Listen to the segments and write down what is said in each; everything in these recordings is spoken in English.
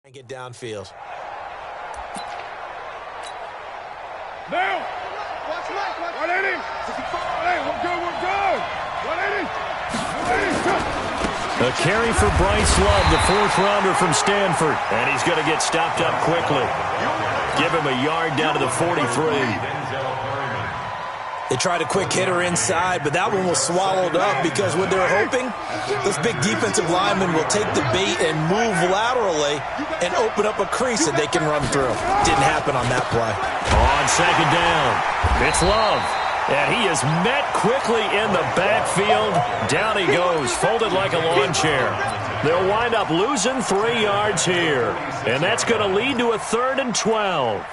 And get downfield. Now! Watch Mike! 180! 180! We're good! 180! A carry for Bryce Love, the fourth-rounder from Stanford. And he's going to get stopped up quickly. Give him a yard down to the 43. They tried a quick hitter inside, but that one was swallowed up because what they're hoping, this big defensive lineman will take the bait and move laterally and open up a crease that they can run through. Didn't happen on that play. On second down, it's Love. And he is met quickly in the backfield. Down he goes, folded like a lawn chair. They'll wind up losing 3 yards here. And that's going to lead to a 3rd and 12.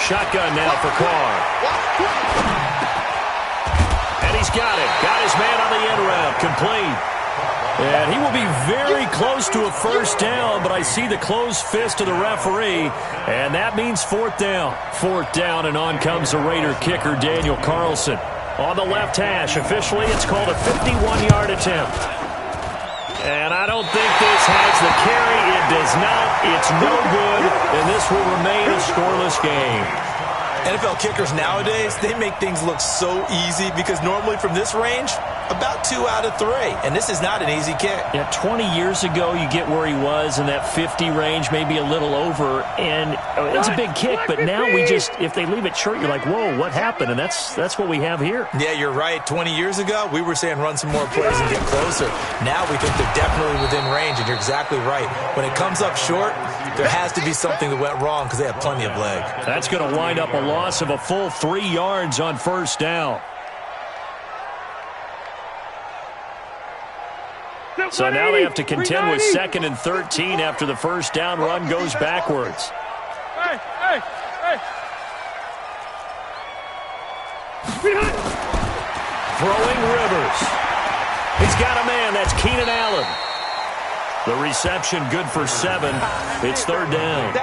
Shotgun now for Carr. And he's got it. Got his man on the end route. Complete. And he will be very close to a first down, but I see the closed fist of the referee, and that means 4th down. 4th down, and on comes the Raider kicker, Daniel Carlson. On the left hash, officially it's called a 51-yard attempt. And I don't think this has the carry. It does not. It's no good, and this will remain a scoreless game. NFL kickers nowadays, they make things look so easy because normally from this range, about 2 out of 3. And this is not an easy kick. Yeah, 20 years ago, you get where he was in that 50 range, maybe a little over. And it's a big kick, but now we just, if they leave it short, you're like, whoa, what happened? And that's what we have here. Yeah, you're right. 20 years ago, we were saying run some more plays and get closer. Now we think they're definitely within range, and you're exactly right. When it comes up short, there has to be something that went wrong because they have plenty of leg. That's going to wind up a loss of a full 3 yards on first down. So now they have to contend with 2nd and 13 after the first down run goes backwards. Hey! Throwing Rivers. He's got a man. That's Keenan Allen. The reception good for 7. It's 3rd down.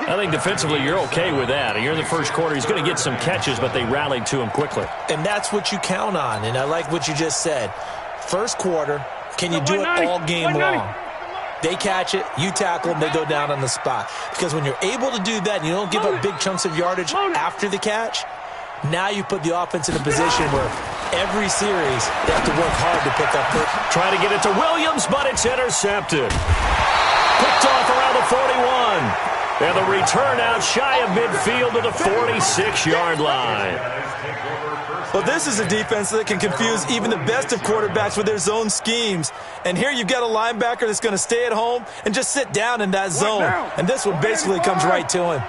I think defensively you're okay with that. You're in the first quarter. He's going to get some catches, but they rallied to him quickly. And that's what you count on, and I like what you just said. First quarter, can you do it all game long? They catch it, you tackle them, they go down on the spot. Because when you're able to do that and you don't give up big chunks of yardage after the catch, now you put the offense in a position where every series they have to work hard to pick up. Try to get it to Williams, but it's intercepted. Picked off around the 41. And the return out shy of midfield to the 46-yard line. Well, this is a defense that can confuse even the best of quarterbacks with their zone schemes. And here you've got a linebacker that's going to stay at home and just sit down in that zone. And this one basically comes right to him.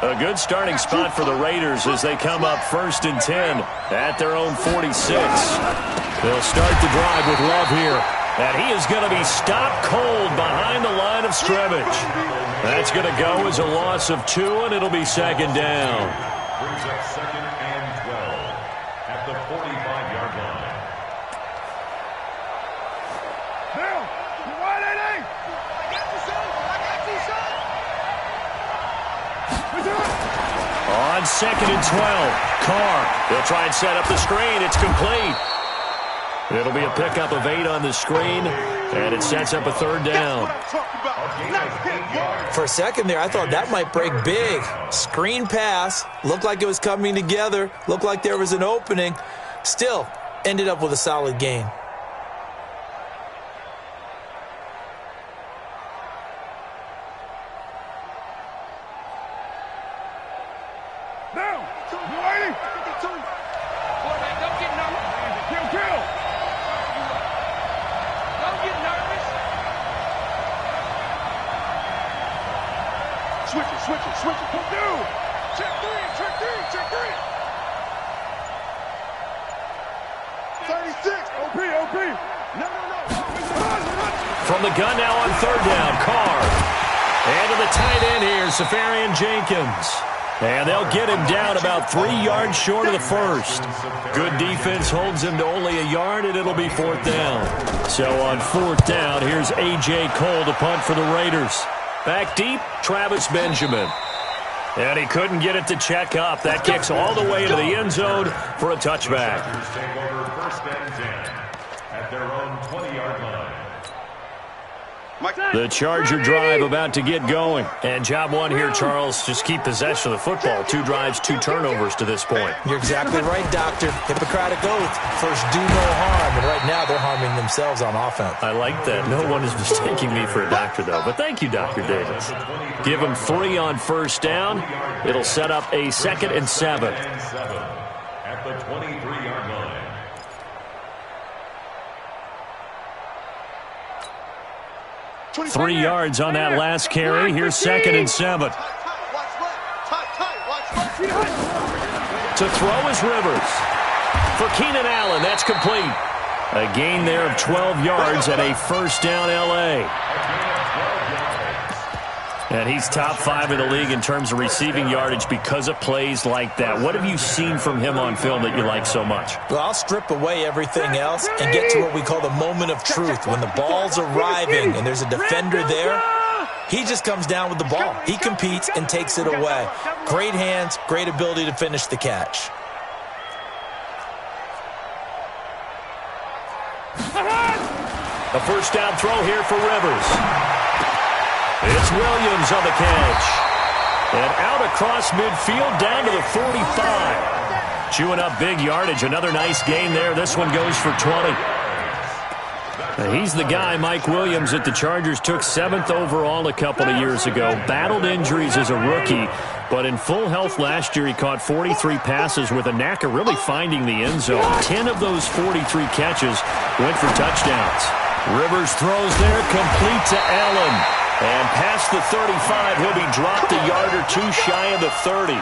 A good starting spot for the Raiders as they come up 1st and 10 at their own 46. They'll start the drive with Love here. And he is going to be stopped cold behind the line of scrimmage. That's going to go as a loss of 2, and it'll be 2nd down. Brings up 2nd and 12 at the 45-yard line. Now, you wide 80. I got you, son. On 2nd and 12, Carr. They'll try and set up the screen. It's complete. It'll be a pickup of 8 on the screen, and it sets up a 3rd down. For a second there, I thought that might break big. Screen pass, looked like it was coming together, looked like there was an opening. Still, ended up with a solid gain. Now, you ready? Boy, man, don't get nervous. Kill. Don't get nervous. Switch it. Come through. Check three. 36. OP. No. From the gun now on 3rd down, Carr. And to the tight end here, Safarian Jenkins. And they'll get him down about 3 yards short of the first. Good defense holds him to only a yard, and it'll be 4th down. So on 4th down, here's A.J. Cole to punt for the Raiders. Back deep, Travis Benjamin. And he couldn't get it to check up. That kicks all the way into the end zone for a touchback. Take over 1st and 10 at their own 20-yard line. The Charger drive about to get going. And job one here, Charles, just keep possession of the football. 2 drives, 2 turnovers to this point. You're exactly right, Doctor. Hippocratic oath. First, do no harm. And right now, they're harming themselves on offense. I like that. No one is mistaking me for a doctor, though. But thank you, Dr. Davis. Give them 3 on 1st down. It'll set up a 2nd and 7. At the 23-yard line. 3 yards on that last carry. Here's 2nd and 7. To throw is Rivers. For Keenan Allen, that's complete. A gain there of 12 yards and a 1st down L.A. And he's top 5 in the league in terms of receiving yardage because of plays like that. What have you seen from him on film that you like so much? Well, I'll strip away everything else and get to what we call the moment of truth. When the ball's arriving and there's a defender there, he just comes down with the ball. He competes and takes it away. Great hands, great ability to finish the catch. A 1st down throw here for Rivers. It's Williams on the catch. And out across midfield down to the 45. Chewing up big yardage. Another nice gain there. This one goes for 20. Now he's the guy, Mike Williams, that the Chargers took 7th overall a couple of years ago. Battled injuries as a rookie, but in full health last year, he caught 43 passes with a knack of really finding the end zone. 10 of those 43 catches went for touchdowns. Rivers throws there, complete to Allen. And past the 35, he'll be dropped a yard or 2 shy of the 30.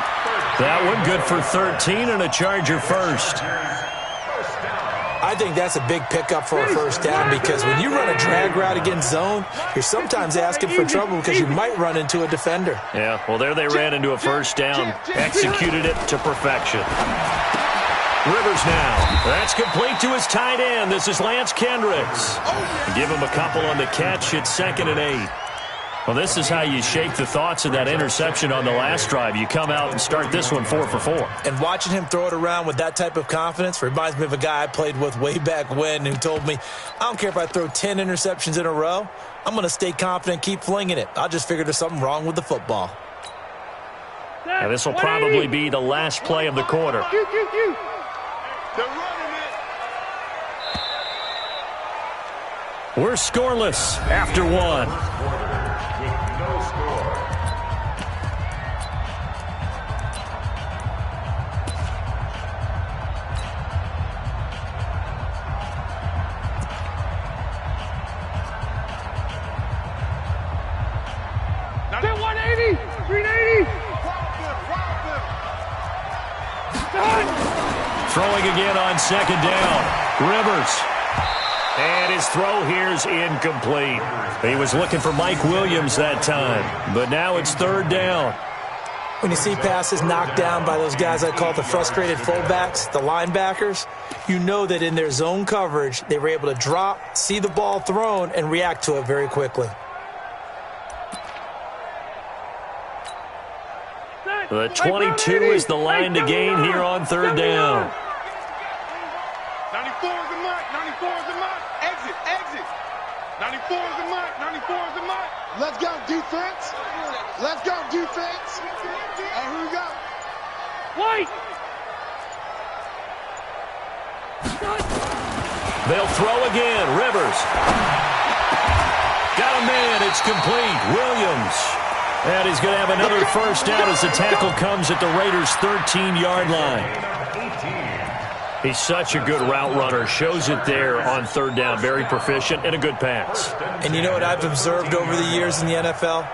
That one good for 13 and a Charger first. I think that's a big pickup for a 1st down because when you run a drag route against zone, you're sometimes asking for trouble because you might run into a defender. Yeah, well, there they ran into a 1st down. Executed it to perfection. Rivers now. That's complete to his tight end. This is Lance Kendricks. Give him a couple on the catch. It's 2nd and 8. Well, this is how you shake the thoughts of that interception on the last drive. You come out and start this one 4 for 4. And watching him throw it around with that type of confidence reminds me of a guy I played with way back when who told me, I don't care if I throw 10 interceptions in a row. I'm going to stay confident, keep flinging it. I just figured there's something wrong with the football. Now, this will probably be the last play of the quarter. We're scoreless after 1. Throwing again on 2nd down. Rivers. And his throw here's incomplete. He was looking for Mike Williams that time. But now it's 3rd down. When you see passes knocked down by those guys I call the frustrated fullbacks, the linebackers, you know that in their zone coverage, they were able to drop, see the ball thrown, and react to it very quickly. The 22 is the line to gain here on 3rd down. 94 is the mark. 94 is the mark. Exit. 94 is the mark. 94 is the mark. Let's go, defense. Let's go, defense. And here we go. White. They'll throw again. Rivers. Got a man. It's complete. Williams. And he's going to have another 1st down as the tackle comes at the Raiders' 13-yard line. He's such a good route runner. Shows it there on 3rd down. Very proficient and a good pass. And you know what I've observed over the years in the NFL?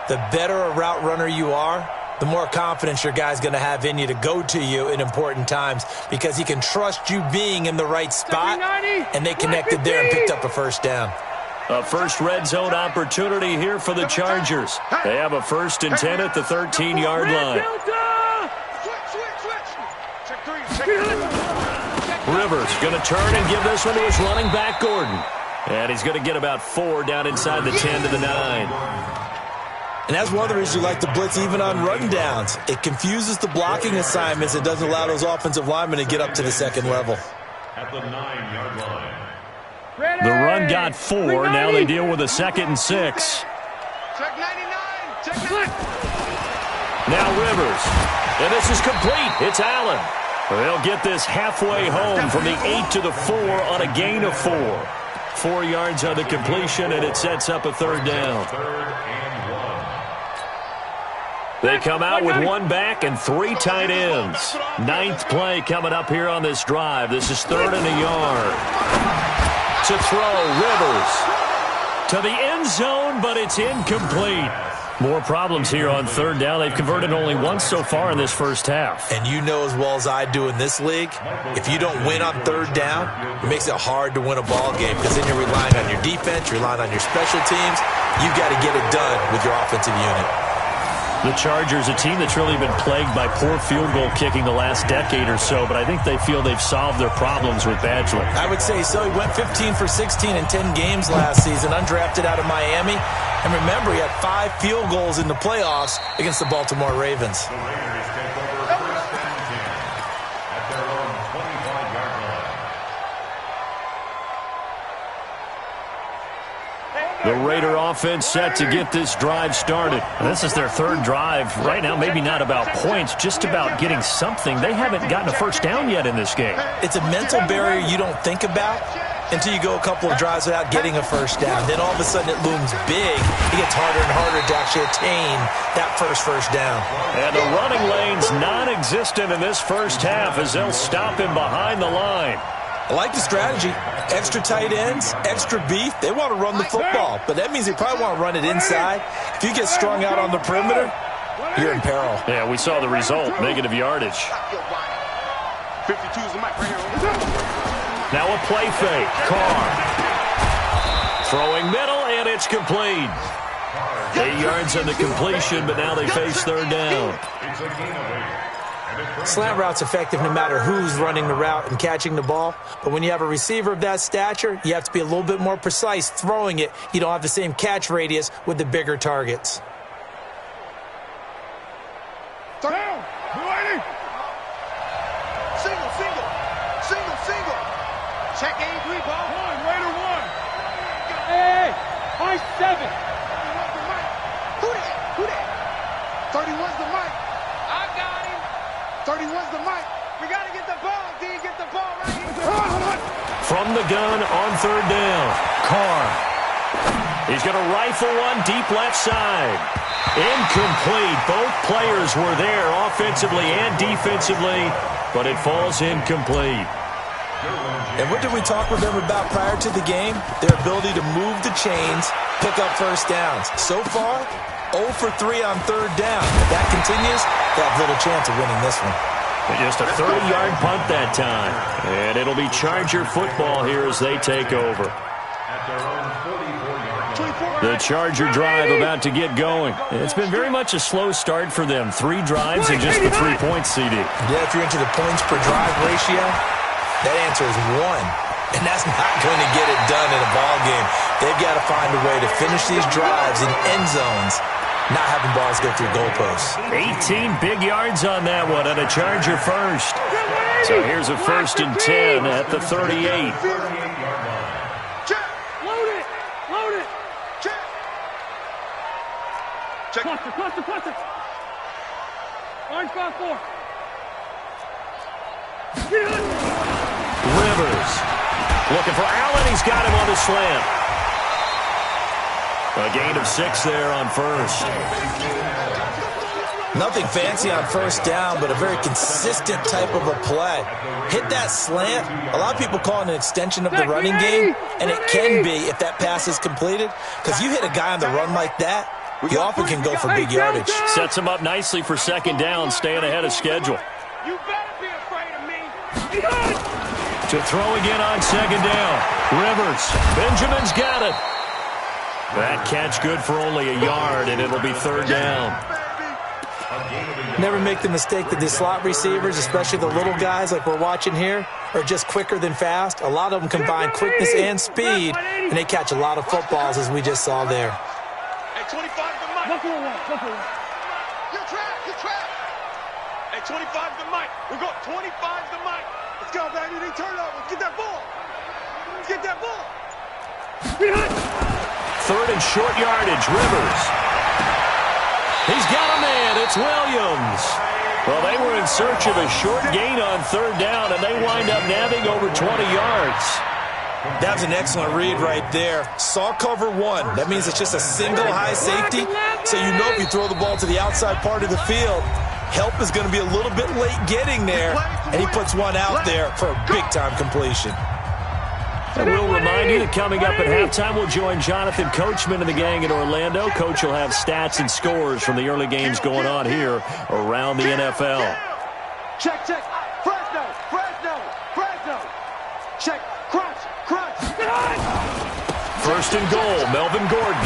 The better a route runner you are, the more confidence your guy's going to have in you to go to you in important times because he can trust you being in the right spot, and they connected there and picked up a 1st down. A first red zone opportunity here for the Chargers. They have a 1st and 10 at the 13-yard line. Rivers going to turn and give this one to his running back, Gordon. And he's going to get about 4 down inside the 10 to the 9. And that's one of the reasons you like to blitz even on run downs. It confuses the blocking assignments. It doesn't allow those offensive linemen to get up to the second level. At the 9-yard line. The run got 4. Now they deal with a 2nd and 6. Check 99. Check 9. Now Rivers. And this is complete. It's Allen. They'll get this halfway home from the 8 to the 4 on a gain of 4. 4 yards on the completion, and it sets up a 3rd down. 3rd and 1. They come out with 1 back and 3 tight ends. 9th play coming up here on this drive. This is 3rd and a yard. To throw, Rivers. To the end zone, but it's incomplete. More problems here on 3rd down. They've converted only once so far in this first half. And you know as well as I do in this league, if you don't win on 3rd down, it makes it hard to win a ball game because then you're relying on your defense, you're relying on your special teams. You've got to get it done with your offensive unit. The Chargers, a team that's really been plagued by poor field goal kicking the last decade or so, but I think they feel they've solved their problems with Badgley. I would say so. He went 15 for 16 in 10 games last season, undrafted out of Miami. And remember, he had 5 field goals in the playoffs against the Baltimore Ravens. The Raiders take over 1st and 10 at their own 25-yard line. The Raider offense set to get this drive started. And this is their 3rd drive. Right now, maybe not about points, just about getting something. They haven't gotten a first down yet in this game. It's a mental barrier you don't think about until you go a couple of drives without getting a first down. Then all of a sudden it looms big. It gets harder and harder to actually attain that first down. And the running lane's non-existent in this first half as they'll stop him behind the line. I like the strategy. Extra tight ends, extra beef. They want to run the football, but that means they probably want to run it inside. If you get strung out on the perimeter, you're in peril. Yeah, we saw the result, negative yardage. 52 is the mic right here. Now a play fake. Carr. Throwing middle, and it's complete. 8 yards on the completion, but now they face 3rd down. It's a gain of 8. Slant route's effective no matter who's running the route and catching the ball. But when you have a receiver of that stature, you have to be a little bit more precise throwing it. You don't have the same catch radius with the bigger targets. Down. Waiting. Single. Check 83, ball. 1, Raider 1. Hey, high 7. Who that? 31's the mic. I got him. 31's the mic. We got to get the ball, D. Get the ball right here. From the gun on 3rd down. Carr. He's going to rifle one deep left side. Incomplete. Both players were there offensively and defensively, but it falls incomplete. And what did we talk with them about prior to the game? Their ability to move the chains, pick up first downs. So far, 0 for 3 on 3rd down. If that continues, they have little chance of winning this one. Just a 30-yard punt that time. And it'll be Charger football here as they take over. At their own 44-yard line. The Charger drive about to get going. It's been very much a slow start for them. 3 drives and just the 3 points, CD. Yeah, if you're into the points per drive ratio, that answer is 1. And that's not going to get it done in a ball game. They've got to find a way to finish these drives in end zones, not having balls go through goalposts. 18 big yards on that one, and a Charger first. So here's a 1st and 10 at the 38. Check. Load it. Check. Cluster. Orange got 4. Rivers looking for Allen. He's got him on the slant. A gain of 6 there on 1st. Nothing fancy on 1st down, but a very consistent type of a play. Hit that slant. A lot of people call it an extension of the running game, and it can be if that pass is completed, because you hit a guy on the run like that, you often can go for big yardage. Sets him up nicely for 2nd down, staying ahead of schedule. You better be afraid of me. To throw again on 2nd down. Rivers. Benjamin's got it. That catch good for only a yard, and it'll be 3rd down. Never make the mistake that the slot receivers, especially the little guys like we're watching here, are just quicker than fast. A lot of them combine quickness and speed, and they catch a lot of footballs, as we just saw there. Hey, 25 to Mike. You're trapped. You're trapped. Hey, 25 to Mike. We're going 25 to Mike. Let's go, baby. They turn over. Get that ball. Get that ball. Third and short yardage, Rivers. He's got a man. It's Williams. Well, they were in search of a short gain on third down, and they wind up nabbing over 20 yards. That was an excellent read right there. Saw cover one. That means it's just a single high safety. So you know if you throw the ball to the outside part of the field, help is going to be a little bit late getting there. And he puts one out there for a big-time completion. I will remind you that coming up at halftime, we'll join Jonathan Coachman and the gang in Orlando. Coach will have stats and scores from the early games going on here around the NFL. Check, check. Fresno, Fresno, Fresno. Check. Crunch, crunch. First and goal, Melvin Gordon.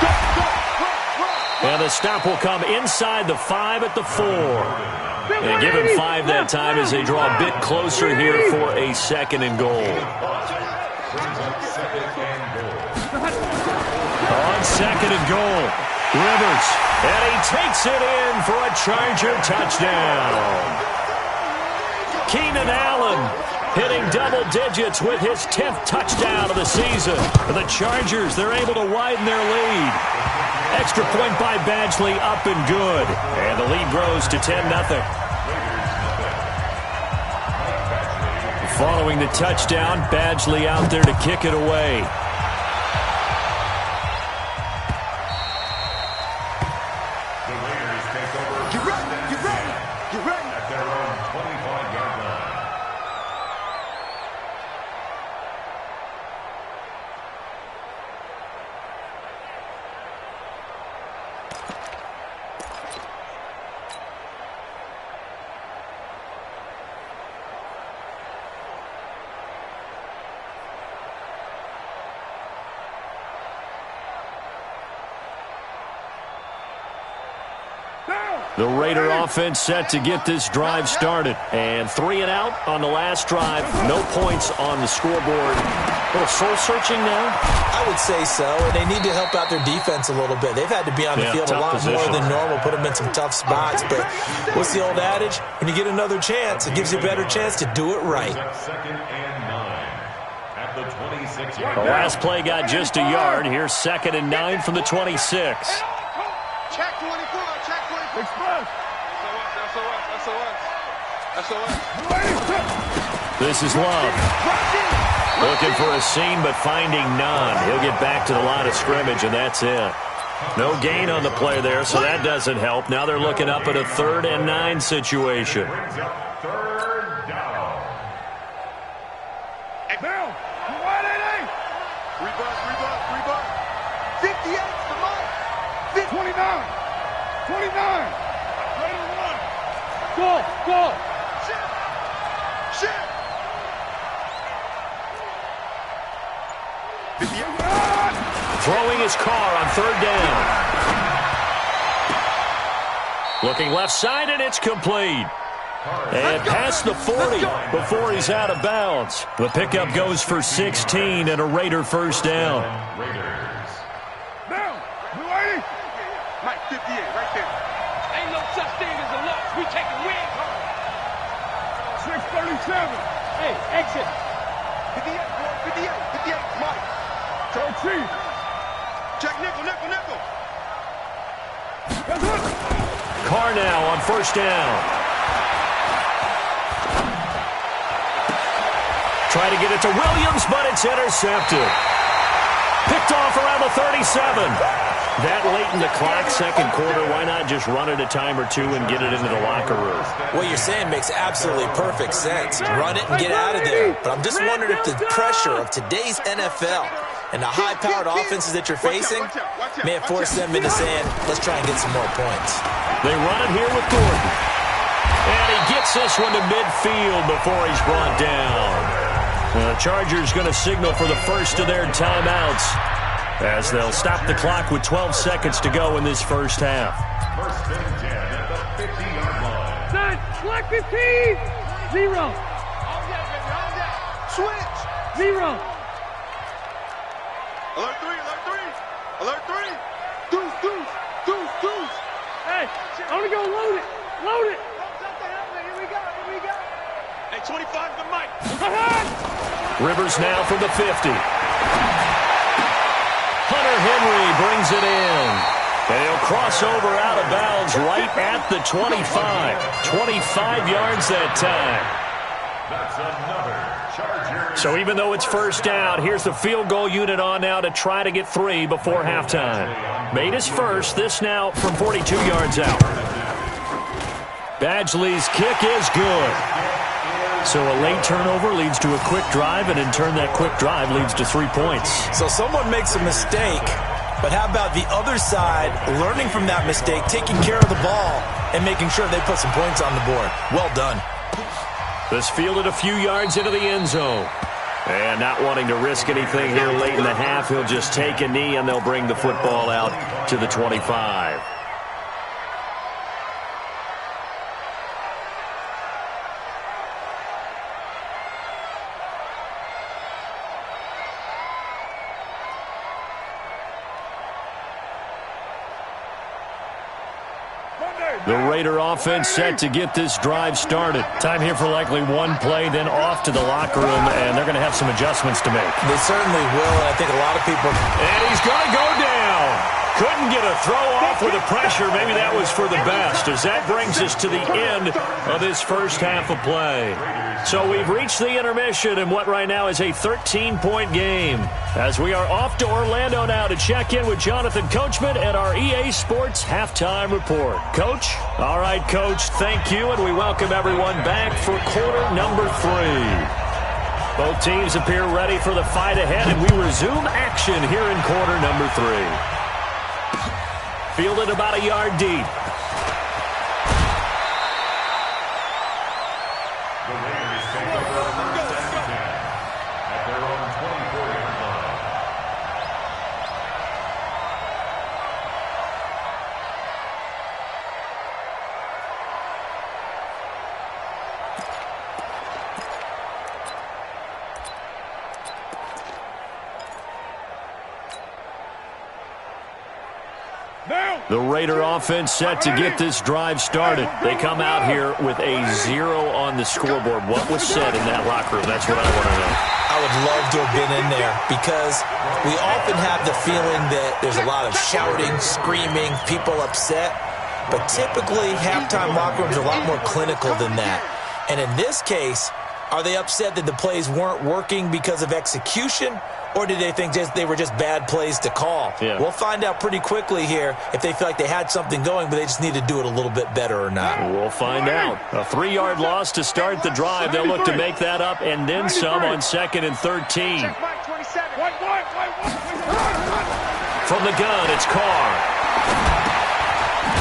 Go, go, run. And the stop will come inside the 5 at the 4. And give him 5 that time as they draw a bit closer here for a second and goal. On second and goal, Rivers. And he takes it in for a Charger touchdown. Keenan Allen hitting double digits with his 10th touchdown of the season. The Chargers, they're able to widen their lead. Extra point by Badgley, up and good. And the lead grows to 10-0. Following the touchdown, Badgley out there to kick it away. The Raiders take over. Get ready, get ready, get ready. At their own 25-yard line. The Raider offense set to get this drive started. And 3 and out on the last drive. No points on the scoreboard. A little soul-searching now? I would say so, and they need to help out their defense a little bit. They've had to be on the field a lot more than normal, put them in some tough spots. But what's the old adage? When you get another chance, it gives you a better chance to do it right. Second and 9 at the 26-yard The line. last play got just a yard. Here's second and 9 from the 26. Check 24, check 24. Express. SOS. This is Love. Looking for a seam, but finding none. He'll get back to the line of scrimmage, and that's it. No gain on the play there, so that doesn't help. Now they're looking up at a 3rd and 9 situation. Brings up third down. Hey, Bill, you wide at 8. Rebut. 58 to Mike. 29. 29. Go. Shit. Throwing his car on 3rd down. Looking left side, and it's complete. And past the 40 before he's out of bounds. The pickup goes for 16 and a Raider first down. Raiders. Now, you ready? Mike, 58, right there. Ain't no such thing as a loss. We taking wins home. 637. Hey, exit. 58, boy, 58, Mike. Tell Chief. Check nickel. Carr now on first down. Try to get it to Williams, but it's intercepted. Picked off around the 37. That late in the clock, second quarter, why not just run it a time or two and get it into the locker room? What you're saying makes absolutely perfect sense. Run it and get out of there. But I'm just wondering if the pressure of today's NFL and the high-powered offenses that you're facing may have forced them into saying, let's try and get some more points. They run it here with Gordon. And he gets this one to midfield before he's brought down. The Chargers going to signal for the first of their timeouts as they'll stop the clock with 12 seconds to go in this first half. First and 10 at the Back 15. 0. Switch. 0. Alert 3, alert 3. Alert 3. Deuce, deuce, deuce, deuce. Hey, I'm gonna go load it. Load it. Here we go, here we go. Hey, 25 the mic. Rivers now from the 50. Hunter Henry brings it in. And he'll cross over out of bounds right at the 25. 25 yards that time. That's another Charger. So even though it's first down, here's the field goal unit on now to try to get 3 before halftime. Made his first, this now from 42 yards out. Badgley's kick is good. So a late turnover leads to a quick drive, and in turn that quick drive leads to 3 points. So someone makes a mistake, but how about the other side learning from that mistake, taking care of the ball, and making sure they put some points on the board? Well done. This fielded a few yards into the end zone. And not wanting to risk anything here late in the half, he'll just take a knee, and they'll bring the football out to the 25. The Raider offense set to get this drive started. Time here for likely one play, then off to the locker room, and they're going to have some adjustments to make. They certainly will, and I think a lot of people... And he's going to go down. Couldn't get a throw off with the pressure. Maybe that was for the best, as that brings us to the end of this first half of play. So we've reached the intermission in what right now is a 13-point game, as we are off to Orlando now to check in with Jonathan Coachman and our EA Sports Halftime Report. Coach? All right, Coach, thank you, and we welcome everyone back for quarter number 3. Both teams appear ready for the fight ahead, and we resume action here in quarter number 3. Fielded about a yard deep. The Raiders take over first and 10 at their own 24-yard line. The Raider offense set to get this drive started. They come out here with a 0 on the scoreboard. What was said in that locker room? That's what I want to know. I would love to have been in there, because we often have the feeling that there's a lot of shouting, screaming, people upset. But typically, halftime locker rooms are a lot more clinical than that. And in this case, are they upset that the plays weren't working because of execution? Or did they think they were just bad plays to call? Yeah. We'll find out pretty quickly here if they feel like they had something going, but they just need to do it a little bit better or not. We'll find out. A 3-yard loss to start the drive. They'll look to make that up and then some on 2nd and 13. From the gun, it's Carr.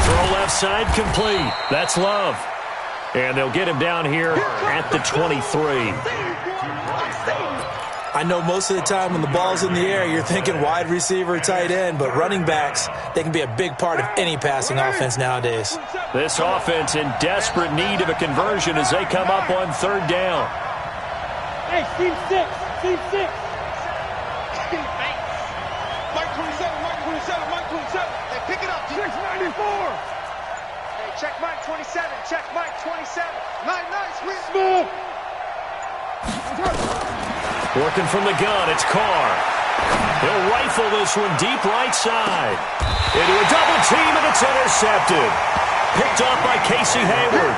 Throw left side complete. That's Love. And they'll get him down here at the 23. I know most of the time when the ball's in the air, you're thinking wide receiver, tight end, but running backs, they can be a big part of any passing offense nowadays. This offense in desperate need of a conversion as they come up on 3rd down. Hey, Steve 6. Steve 6. Mike 27, Mike 27, Mike 27. Hey, pick it up. 694. Hey, check Mike 27. Check Mike 27. Nice, Smith. Working from the gun, it's Carr. He'll rifle this one deep right side. Into a double team, and it's intercepted. Picked up by Casey Hayward.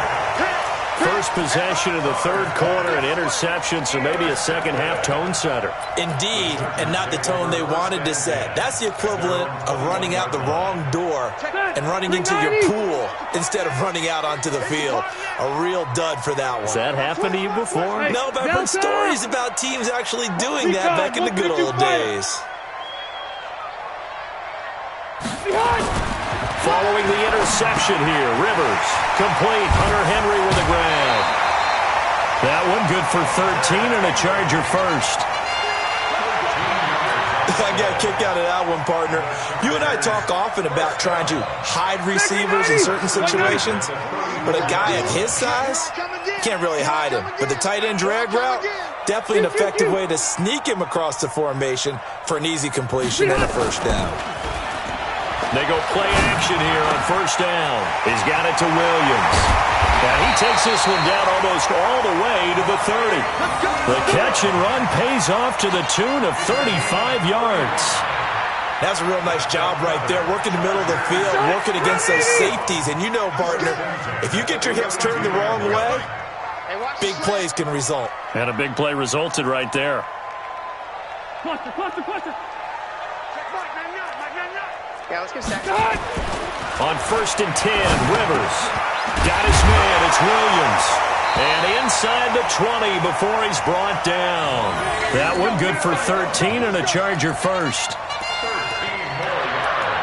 First possession of the 3rd quarter, an interception, so maybe a second-half tone setter. Indeed, and not the tone they wanted to set. That's the equivalent of running out the wrong door and running into your pool instead of running out onto the field. A real dud for that one. Has that happened to you before? No, but I've heard stories about teams actually doing that back in the good old days. Following the interception here, Rivers complete. Hunter Henry with a grab. That one good for 13 and a Charger first. I got a kick out of that one, partner. You and I talk often about trying to hide receivers in certain situations, but a guy at his size can't really hide him. But the tight end drag route, definitely an effective way to sneak him across the formation for an easy completion and a first down. They go play action here on first down. He's got it to Williams. And he takes this one down almost all the way to the 30. The catch and run pays off to the tune of 35 yards. That's a real nice job right there, working the middle of the field, working against those safeties. And you know, partner, if you get your hips turned the wrong way, big plays can result. And a big play resulted right there. Yeah, let's go sack. On 1st and 10, Rivers. Got his man, it's Williams. And inside the 20 before he's brought down. That one good for 13 and a Charger first.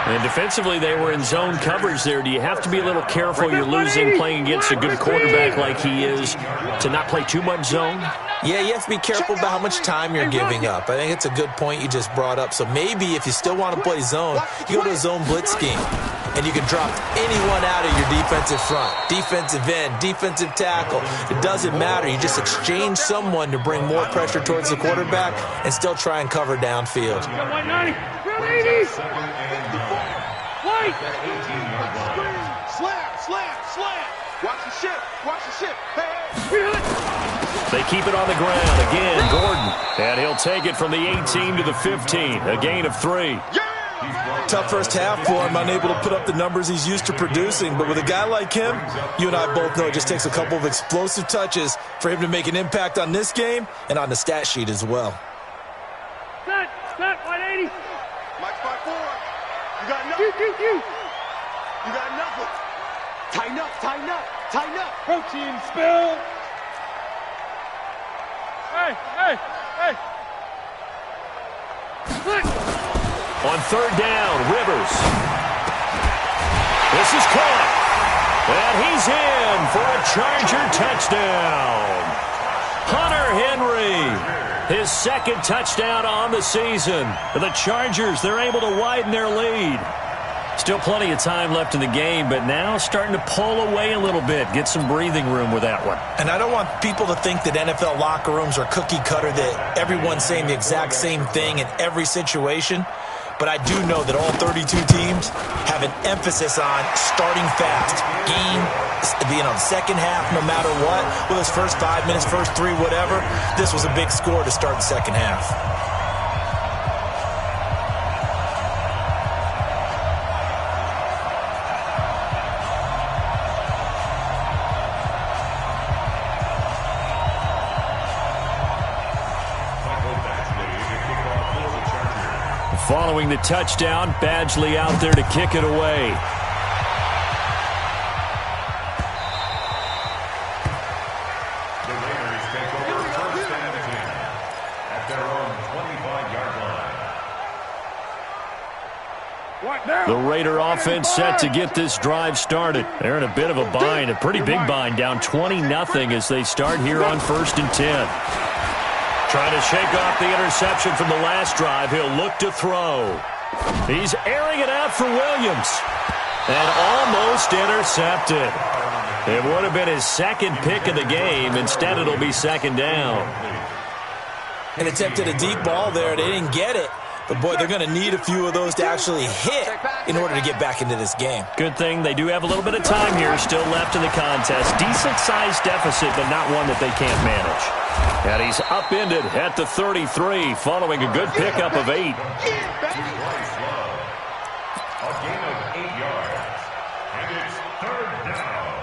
And defensively, they were in zone coverage there. Do you have to be a little careful? You're losing playing against a good quarterback like he is to not play too much zone? Yeah, you have to be careful about how much time you're giving up. I think it's a good point you just brought up. So maybe if you still want to play zone, you go to a zone blitz scheme. And you can drop anyone out of your defensive front. Defensive end, defensive tackle. It doesn't matter. You just exchange someone to bring more pressure towards the quarterback and still try and cover downfield. White! Slam! Watch the ship! Hey! They keep it on the ground. Again, Gordon. And he'll take it from the 18 to the 15. A gain of 3. Tough first half for him, unable to put up the numbers he's used to producing. But with a guy like him, you and I both know it just takes a couple of explosive touches for him to make an impact on this game and on the stat sheet as well. Set, 180. Mike 5-4. You got nothing. You got nothing. Tighten up. Protein spill. Hey. On 3rd down, Rivers. This is caught. And he's in for a Charger touchdown. Hunter Henry, his 2nd touchdown on the season. The Chargers, they're able to widen their lead. Still plenty of time left in the game, but now starting to pull away a little bit, get some breathing room with that one. And I don't want people to think that NFL locker rooms are cookie cutter, that everyone's saying the exact same thing in every situation. But I do know that all 32 teams have an emphasis on starting fast. Being on the second half no matter what. Well, his first 5 minutes, first 3, whatever. This was a big score to start the second half. Following the touchdown, Badgley out there to kick it away. The Raiders take over 1st and 10 at their own 25-yard line. The Raider offense set to get this drive started. They're in a bit of a bind, a pretty big bind, down 20-0 as they start here on 1st and 10. Trying to shake off the interception from the last drive. He'll look to throw. He's airing it out for Williams. And almost intercepted. It would have been his 2nd pick of the game. Instead, it'll be 2nd down. And attempted a deep ball there. They didn't get it. But, boy, they're going to need a few of those to actually hit in order to get back into this game. Good thing they do have a little bit of time here still left in the contest. Decent-sized deficit, but not one that they can't manage. And he's upended at the 33 following a good pickup of 8. A gain of 8 yards. And it's 3rd down.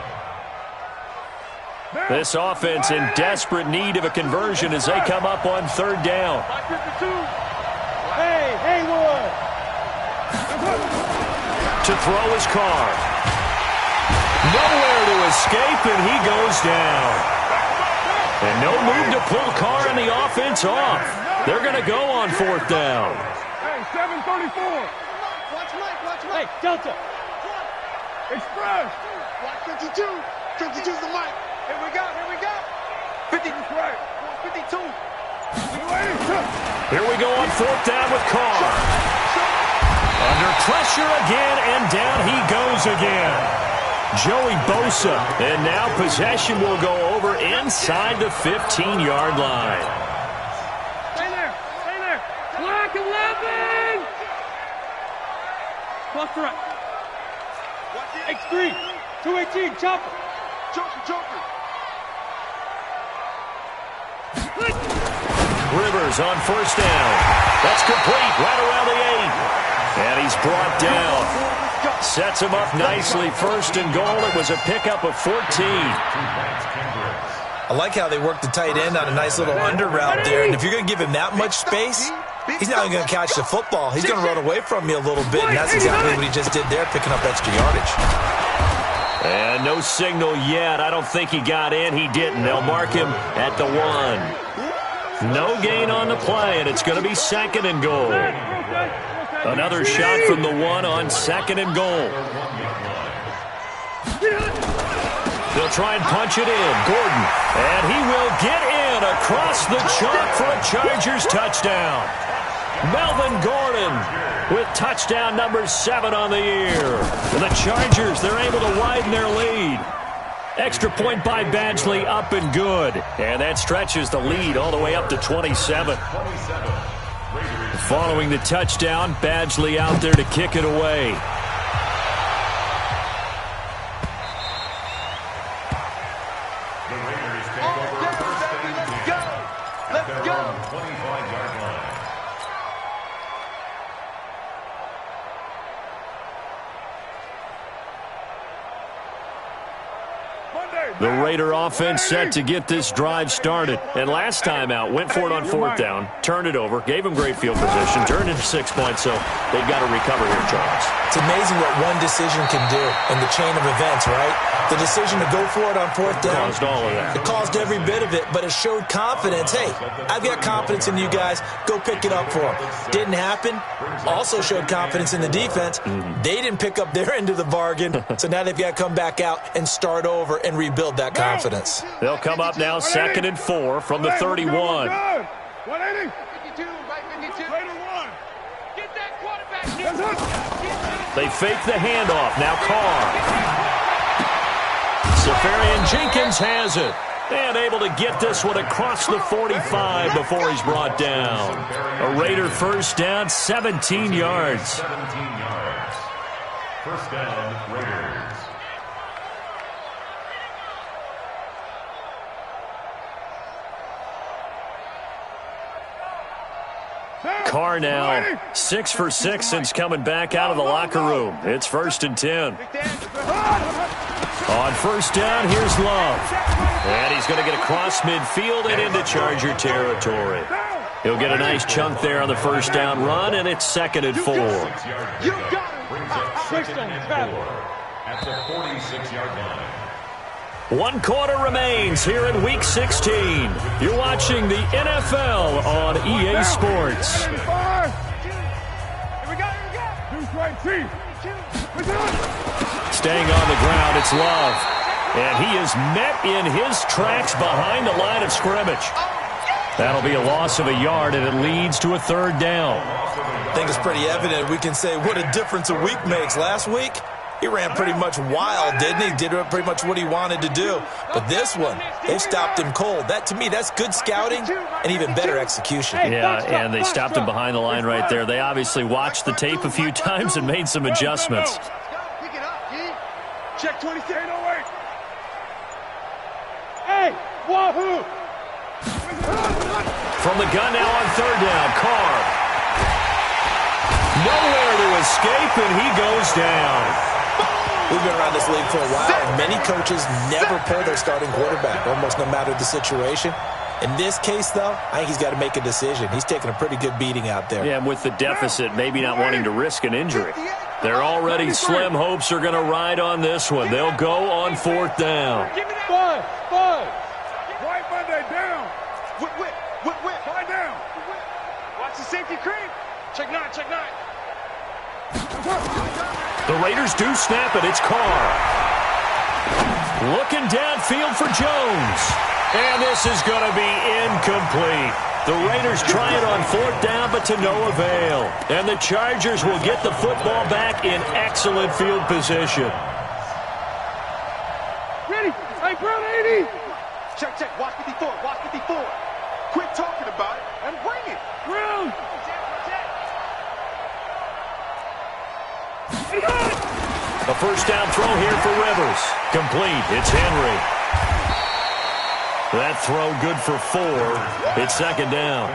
This offense in desperate need of a conversion as they come up on 3rd down. Hey, Haywood. To throw his car. Nowhere to escape, and he goes down. And no move to pull Carr and the offense off. They're going to go on 4th down. Hey, 734. Watch Mike. Hey, Delta. Express. Watch 52. 52's the mic. Here we go. 50. That's right. 52. We waiting. Here we go on 4th down with Carr. Under pressure again, and down he goes again. Joey Bosa, and now possession will go over inside the 15-yard line. Stay there. Stay there. Black 11. Plus the right. X3. 218. Chopper. Joker. Rivers on 1st down. That's complete right around the 8. And he's brought down. Sets him up nicely. 1st and goal. It was a pickup of 14. I like how they work the tight end on a nice little under route there. And if you're going to give him that much space, he's not even going to catch the football. He's going to run away from me a little bit, and that's exactly what he just did there, picking up extra yardage. And no signal yet. I don't think he got in. He didn't. They'll mark him at the 1. No gain on the play, and it's going to be 2nd and goal. Another shot from the 1 on 2nd and goal. They'll try and punch it in. Gordon, and he will get in across the chalk for a Chargers touchdown. Melvin Gordon with touchdown number 7 on the year. And the Chargers, they're able to widen their lead. Extra point by Badgley, up and good. And that stretches the lead all the way up to 27. Following the touchdown, Badgley out there to kick it away. The Raiders take over 1st and 10. Let's go. 25-yard line. The Raider offense set to get this drive started. And last time out, went for it on 4th down, turned it over, gave him great field position, turned into 6 points, so they've got to recover here, Charles. It's amazing what one decision can do in the chain of events, right? The decision to go for it on 4th down. Caused all of that. It caused every bit of it, but it showed confidence. Hey, I've got confidence in you guys. Go pick it up for them. Didn't happen. Also showed confidence in the defense. They didn't pick up their end of the bargain, so now they've got to come back out and start over and rebuild that confidence. They'll come up now 2nd and 4 from the 31. 180. 52 by 52. Raider 1. Get that quarterback. They fake the handoff. Now Carr. Safarian Jenkins has it. And able to get this one across the 45 before he's brought down. A Raider 1st down, 17 yards. 17 yards. 1st down, Raiders. Carr now 6 for 6 since coming back out of the locker room. It's 1st and 10. On 1st down, here's Love. And he's going to get across midfield and into Charger territory. He'll get a nice chunk there on the 1st down run, and it's 2nd and 4. You got it. Brings up 2nd and 4 at the 46-yard line. 1 quarter remains here in Week 16. You're watching the NFL on EA Sports. Here we go. Deuce right, Chief. Staying on the ground, it's Love. And he is met in his tracks behind the line of scrimmage. That'll be a loss of a yard, and it leads to a 3rd down. I think it's pretty evident. We can say what a difference a week makes. Last week, he ran pretty much wild, didn't he? Did pretty much what he wanted to do. But this one, they stopped him cold. That, to me, that's good scouting and even better execution. Yeah, and they stopped him behind the line right there. They obviously watched the tape a few times and made some adjustments. Pick it up, G. Check 26. Hey, wahoo! From the gun now on 3rd down, Carr. Nowhere to escape, and he goes down. We've been around this league for a while, and many coaches never pull their starting quarterback, almost no matter the situation. In this case, though, I think he's got to make a decision. He's taking a pretty good beating out there. Yeah, and with the deficit, maybe not wanting to risk an injury. They're already slim hopes are going to ride on this one. They'll go on 4th down. Five. Right Monday down. Whip. Five down. Watch the safety creep. Check 9. The Raiders do snap it. It's Carr. Looking downfield for Jones. And this is going to be incomplete. The Raiders try it on 4th down, but to no avail. And the Chargers will get the football back in excellent field position. Ready? Hey, Brown 80. Check, check. Watch 54. Watch 54. Quit talking about it and bring it. Brown. A first down throw here for Rivers. Complete. It's Henry. That throw good for 4. It's 2nd down.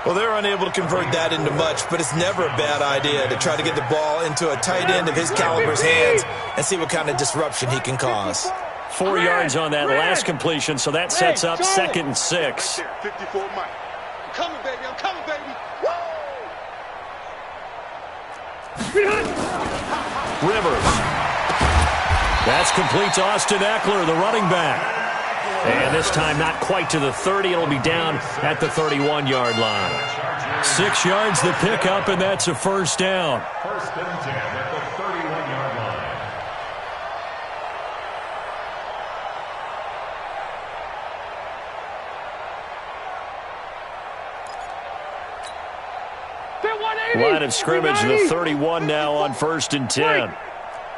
Well, they're unable to convert that into much, but it's never a bad idea to try to get the ball into a tight end of his caliber's hands and see what kind of disruption he can cause. 4 yards on that last completion, so that sets up 2nd and 6. 54 Mike. I'm coming, baby. I'm coming, baby. Rivers. That's complete to Austin Eckler, the running back. And this time not quite to the 30. It'll be down at the 31-yard line. 6 yards the pickup, and that's a first down. First and 10 at the 31-yard line. Line of scrimmage, the 31 now on 1st and 10.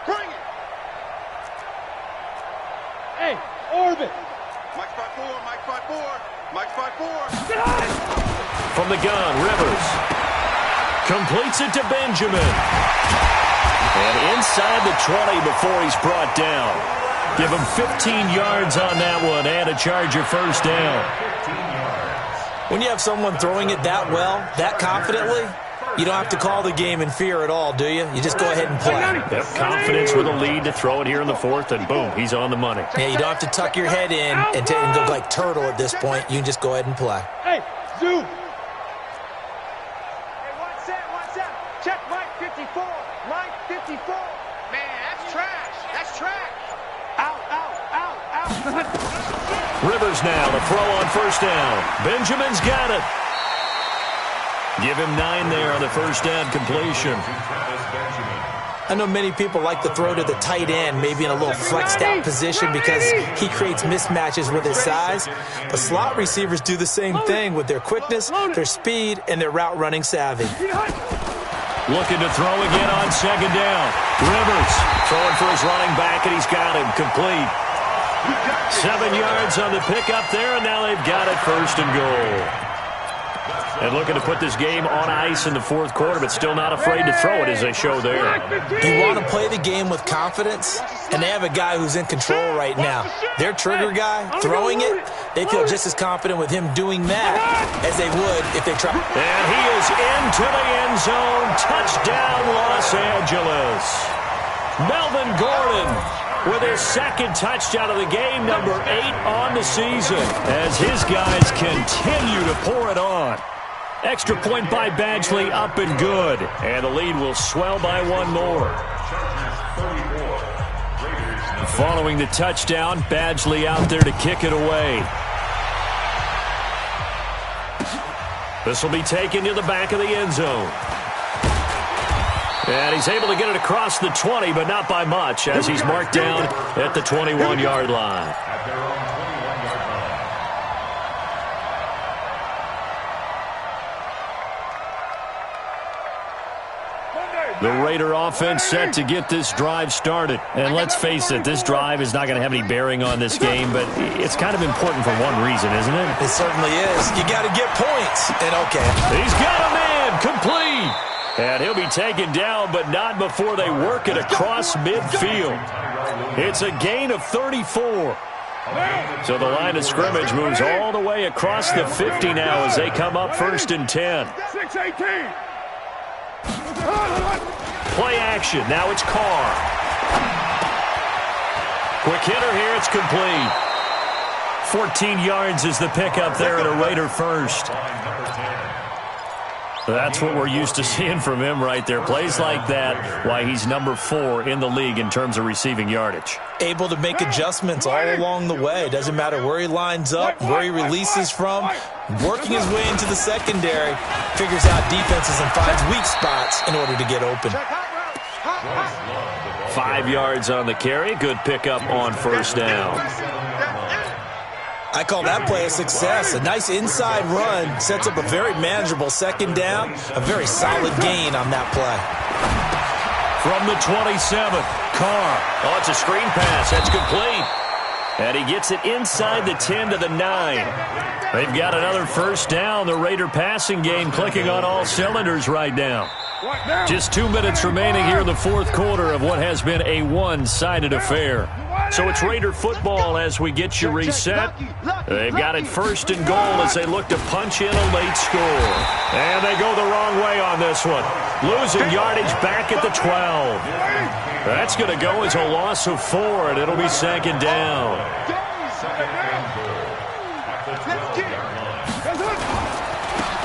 Bring it. Hey, orbit. Mike 5-4. Mike 5-4. Mike 5-4. From the gun, Rivers completes it to Benjamin. And inside the 20 before he's brought down. Give him 15 yards on that one and a Charger first down. When you have someone throwing it that well, that confidently, you don't have to call the game in fear at all, do you? You just go ahead and play. Yep, confidence with a lead to throw it here in the 4th, and boom, he's on the money. Yeah, you don't have to tuck your head in and go like turtle at this point. You can just go ahead and play. Hey, zoom. Hey, what's that? Check Mike 54. Mike 54. Man, that's trash. That's trash. Out. Rivers now to throw on first down. Benjamin's got it. Give him 9 there on the first down completion. I know many people like to throw to the tight end, maybe in a little flexed out position because he creates mismatches with his size. But slot receivers do the same thing with their quickness, their speed, and their route running savvy. Looking to throw again on 2nd down. Rivers throwing for his running back, and he's got him complete. 7 yards on the pickup there, and now they've got it 1st and goal. And looking to put this game on ice in the 4th quarter, but still not afraid to throw it as they show there. You want to play the game with confidence, and they have a guy who's in control right now. Their trigger guy, throwing it, they feel just as confident with him doing that as they would if they tried. And he is into the end zone. Touchdown, Los Angeles. Melvin Gordon with his 2nd touchdown of the game, number 8 on the season, as his guys continue to pour it on. Extra point by Badgley, up and good. And the lead will swell by 1 more. Following the touchdown, Badgley out there to kick it away. This will be taken to the back of the end zone. And he's able to get it across the 20, but not by much, as he's marked down at the 21-yard line. The Raider offense set to get this drive started. And let's face it, this drive is not going to have any bearing on this game, but it's kind of important for one reason, isn't it? It certainly is. You got to get points. And okay. He's got a man complete. And he'll be taken down, but not before they work it across midfield. It's a gain of 34. So the line of scrimmage moves all the way across the 50 now as they come up 1st and 10. 6-18. Play action. Now it's Carr. Quick hitter here. It's complete. 14 yards is the pickup there at a Raider first. That's what we're used to seeing from him right there. Plays like that, why he's number 4 in the league in terms of receiving yardage. Able to make adjustments all along the way. Doesn't matter where he lines up, where he releases from. Working his way into the secondary, figures out defenses and finds weak spots in order to get open. 5 yards on the carry. Good pickup on first down. I call that play a success. A nice inside run sets up a very manageable second down, a very solid gain on that play. From the 27, Carr. Oh, it's a screen pass. That's complete. And he gets it inside the 10 to the 9. They've got another first down. The Raider passing game clicking on all cylinders right now. Just 2 minutes remaining here in the fourth quarter of what has been a one-sided affair. So it's Raider football as we get you reset. They've got it first and goal as they look to punch in a late score. And they go the wrong way on this one. Losing yardage back at the 12. That's going to go as a loss of 4, and it'll be second down.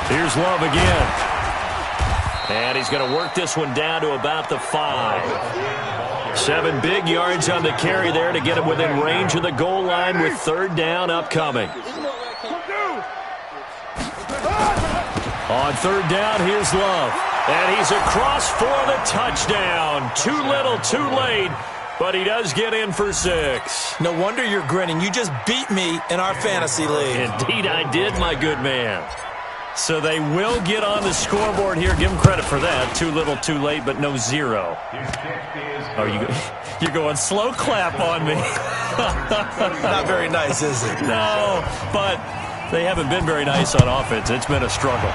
Here's Love again. And he's going to work this one down to about the 5. 7 big yards on the carry there to get him within range of the goal line with third down upcoming. On third down, here's Love. And he's across for the touchdown. Too little, too late. But he does get in for 6. No wonder you're grinning. You just beat me in our fantasy league. Indeed I did, my good man. So they will get on the scoreboard here. Give them credit for that. Too little, too late, but no 0. You're going slow clap on me. Not very nice, is it? No, but they haven't been very nice on offense. It's been a struggle.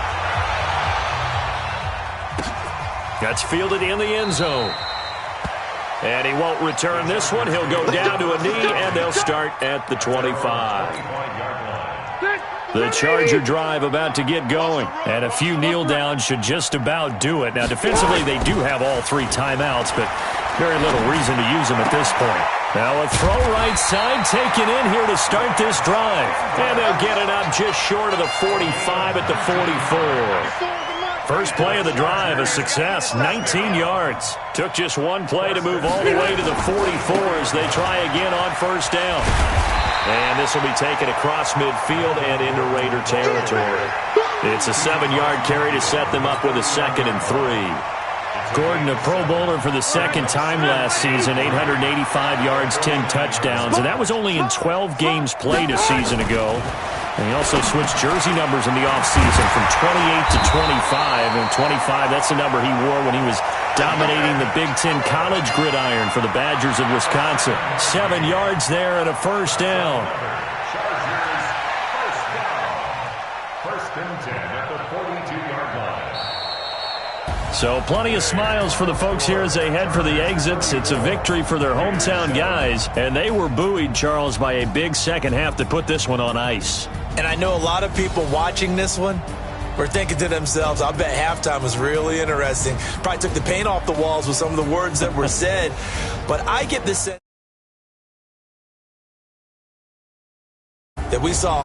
That's fielded in the end zone. And he won't return this one. He'll go down to a knee, and they'll start at the 25. The Charger drive about to get going. And a few kneel downs should just about do it. Now, defensively, they do have all 3 timeouts, but very little reason to use them at this point. Now a throw right side taken in here to start this drive. And they'll get it up just short of the 45 at the 44. First play of the drive, a success, 19 yards. Took just one play to move all the way to the 44 as they try again on first down. And this will be taken across midfield and into Raider territory. It's a 7-yard carry to set them up with a 2nd and 3. Gordon, a Pro Bowler for the second time last season, 885 yards, 10 touchdowns, and that was only in 12 games played a season ago. And he also switched jersey numbers in the offseason from 28 to 25, and 25, that's the number he wore when he was dominating the Big Ten college gridiron for the Badgers of Wisconsin. 7 yards there and a first down. First and 10 at the 42-yard line. So plenty of smiles for the folks here as they head for the exits. It's a victory for their hometown guys, and they were buoyed, Charles, by a big second half to put this one on ice. And I know a lot of people watching this one were thinking to themselves, I bet halftime was really interesting. Probably took the paint off the walls with some of the words that were said. But I get the sense that we saw